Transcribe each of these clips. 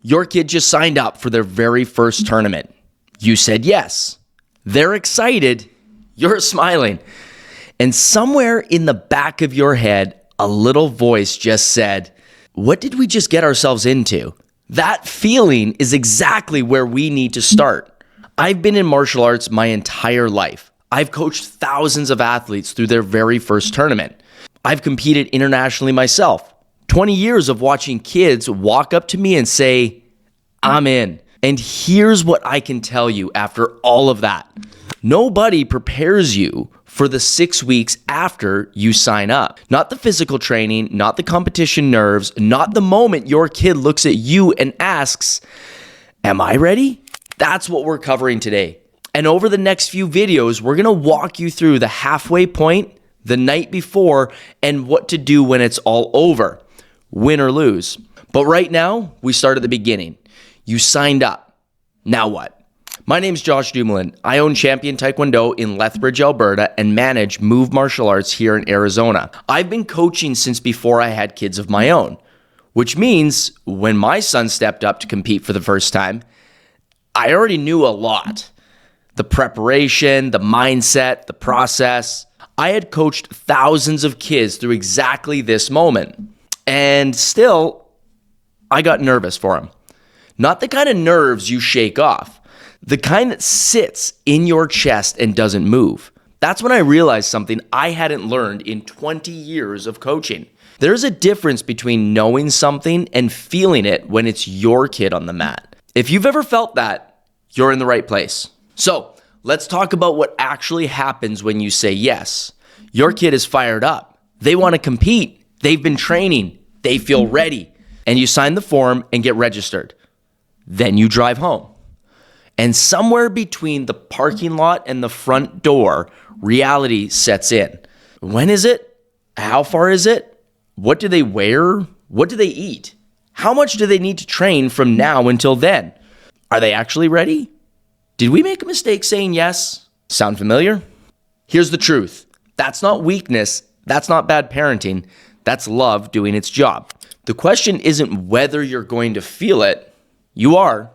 Your kid just signed up for their very first tournament. You said yes. They're excited. You're smiling. And somewhere in the back of your head, a little voice just said, "What did we just get ourselves into?" That feeling is exactly where we need to start. I've been in martial arts my entire life. I've coached thousands of athletes through their very first tournament. I've competed internationally myself. 20 years of watching kids walk up to me and say, "I'm in." And here's what I can tell you after all of that. Nobody prepares you for the 6 weeks after you sign up. Not the physical training, not the competition nerves, not the moment your kid looks at you and asks, "Am I ready?" That's what we're covering today. And over the next few videos, we're gonna walk you through the halfway point, the night before, and what to do when it's all over, win or lose. But right now, we start at the beginning. You signed up. Now what? My name's Josh Dumoulin. I own Champion Taekwondo in Lethbridge, Alberta, and manage Move Martial Arts here in Arizona. I've been coaching since before I had kids of my own, which means when my son stepped up to compete for the first time, I already knew a lot. The preparation, the mindset, the process. I had coached thousands of kids through exactly this moment. And still, I got nervous for him. Not the kind of nerves you shake off. The kind that sits in your chest and doesn't move. That's when I realized something I hadn't learned in 20 years of coaching. There's a difference between knowing something and feeling it when it's your kid on the mat. If you've ever felt that, you're in the right place. So let's talk about what actually happens when you say yes. Your kid is fired up. They want to compete. They've been training. They feel ready. And you sign the form and get registered. Then you drive home. And somewhere between the parking lot and the front door, reality sets in. When is it? How far is it? What do they wear? What do they eat? How much do they need to train from now until then? Are they actually ready? Did we make a mistake saying yes? Sound familiar? Here's the truth. That's not weakness. That's not bad parenting. That's love doing its job. The question isn't whether you're going to feel it. You are.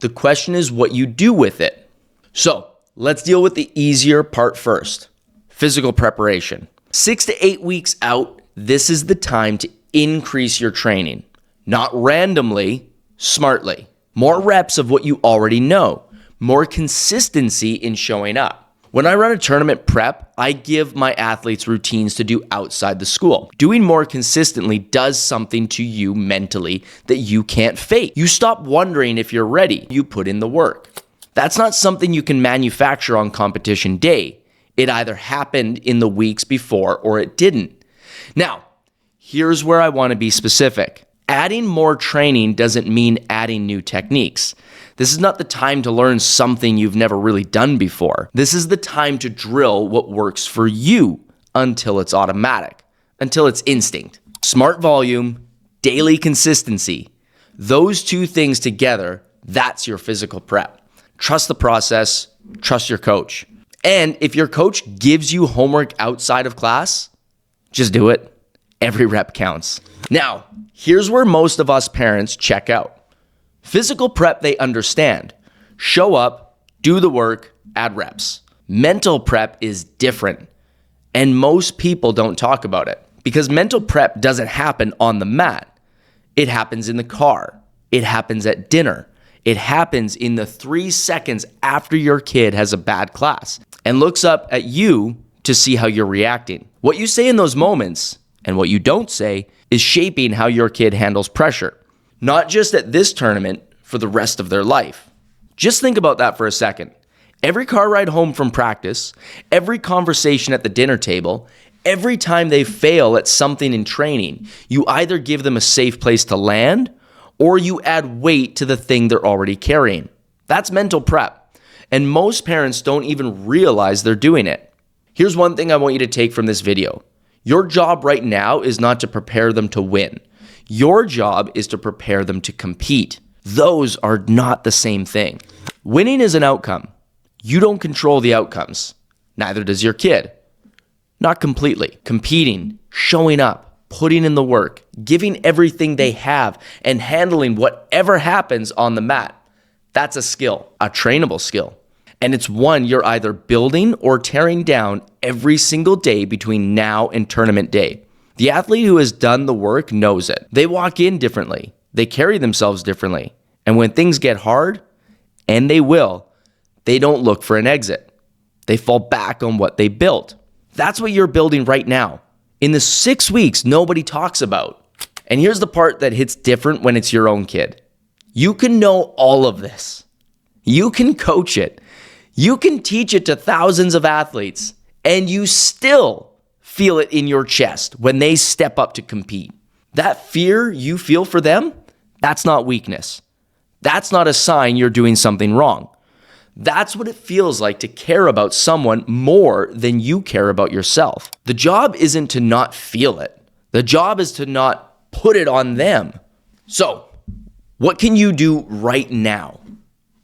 The question is what you do with it. So let's deal with the easier part first. Physical preparation. 6 to 8 weeks out, this is the time to increase your training. Not randomly, smartly. More reps of what you already know. More consistency in showing up. When I run a tournament prep, I give my athletes routines to do outside the school. Doing more consistently does something to you mentally that you can't fake. You stop wondering if you're ready. You put in the work. That's not something you can manufacture on competition day. It either happened in the weeks before or it didn't. Now, here's where I want to be specific. Adding more training doesn't mean adding new techniques. This is not the time to learn something you've never really done before. This is the time to drill what works for you until it's automatic, until it's instinct. Smart volume, daily consistency. Those two things together, that's your physical prep. Trust the process, trust your coach. And if your coach gives you homework outside of class, just do it. Every rep counts. Now, here's where most of us parents check out. Physical prep, they understand. Show up, do the work, add reps. Mental prep is different. And most people don't talk about it because mental prep doesn't happen on the mat. It happens in the car. It happens at dinner. It happens in the 3 seconds after your kid has a bad class and looks up at you to see how you're reacting. What you say in those moments and what you don't say is shaping how your kid handles pressure. Not just at this tournament, for the rest of their life. Just think about that for a second. Every car ride home from practice, every conversation at the dinner table, every time they fail at something in training, you either give them a safe place to land or you add weight to the thing they're already carrying. That's mental prep. And most parents don't even realize they're doing it. Here's one thing I want you to take from this video. Your job right now is not to prepare them to win. Your job is to prepare them to compete. Those are not the same thing. Winning is an outcome. You don't control the outcomes. Neither does your kid. Not completely. Competing, showing up, putting in the work, giving everything they have, and handling whatever happens on the mat. That's a skill, a trainable skill. And it's one you're either building or tearing down every single day between now and tournament day. The athlete who has done the work knows it. They walk in differently. They carry themselves differently. And when things get hard, and they will, they don't look for an exit. They fall back on what they built. That's what you're building right now. In the 6 weeks nobody talks about. And here's the part that hits different when it's your own kid. You can know all of this. You can coach it. You can teach it to thousands of athletes, and you still feel it in your chest when they step up to compete. That fear you feel for them, that's not weakness. That's not a sign you're doing something wrong. That's what it feels like to care about someone more than you care about yourself. The job isn't to not feel it. The job is to not put it on them. So, what can you do right now?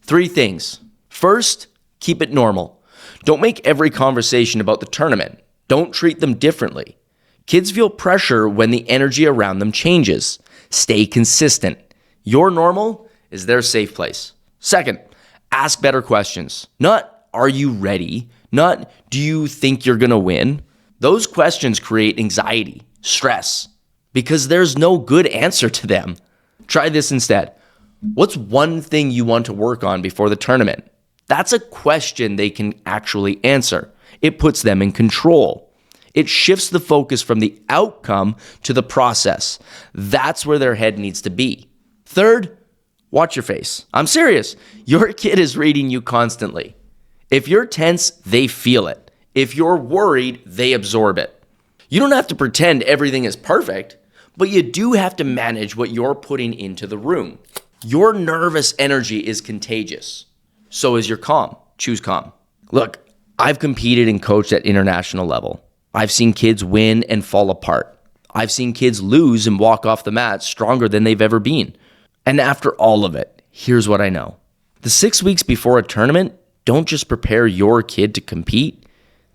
3 things. First, keep it normal. Don't make every conversation about the tournament. Don't treat them differently. Kids feel pressure when the energy around them changes. Stay consistent. Your normal is their safe place. Second, ask better questions. Not, are you ready? Not, do you think you're going to win? Those questions create anxiety, stress, because there's no good answer to them. Try this instead. What's one thing you want to work on before the tournament? That's a question they can actually answer. It puts them in control. It shifts the focus from the outcome to the process. That's where their head needs to be. Third, watch your face. I'm serious. Your kid is reading you constantly. If you're tense, they feel it. If you're worried, they absorb it. You don't have to pretend everything is perfect, but you do have to manage what you're putting into the room. Your nervous energy is contagious. So is your calm. Choose calm. Look, I've competed and coached at international level. I've seen kids win and fall apart. I've seen kids lose and walk off the mat stronger than they've ever been. And after all of it, here's what I know. The 6 weeks before a tournament don't just prepare your kid to compete.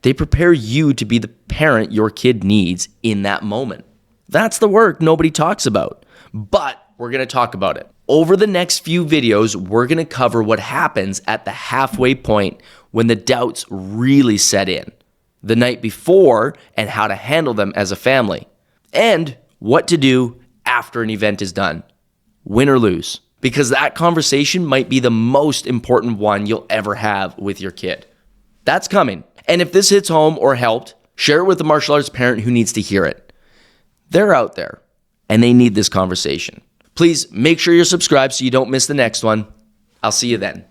They prepare you to be the parent your kid needs in that moment. That's the work nobody talks about, but we're going to talk about it. Over the next few videos, we're going to cover what happens at the halfway point when the doubts really set in, the night before, and how to handle them as a family, and what to do after an event is done, win or lose, because that conversation might be the most important one you'll ever have with your kid. That's coming. And if this hits home or helped, share it with a martial arts parent who needs to hear it. They're out there, and they need this conversation. Please make sure you're subscribed so you don't miss the next one. I'll see you then.